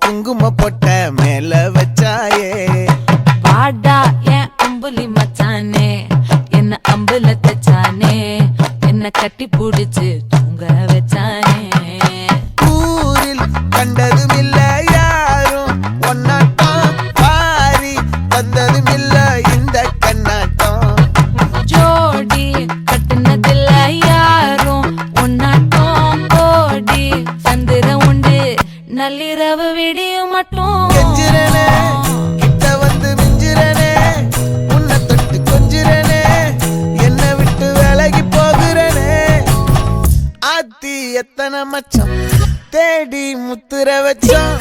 குங்கும பொட்ட மேல வச்சாயே வாடா என் அம்புலி மச்சானே என்ன அம்புல தச்சானே என்ன கட்டி புடிச்சு தூங்க வச்சானே ஊரில் கண்டதும் இல்ல யாரும் ஒன்னாட்டம் பாரி தந்ததும் இல்ல இந்த கண்ணாட்டம் ஜோடி கட்டுனதில்ல யாரும் ஒன்னாட்டம் கோடி சந்திர உண்டு நள்ளிரவு விடியும் மட்டும் கெஞ்சிரனே கிட்ட வந்து மிஞ்சிரனே உன்னை தொட்டு கொஞ்சிரனே என்னை விட்டு விலகி போகிறனே ஆத்தி எத்தனை மச்சம் தேடி முத்துற வச்சோம்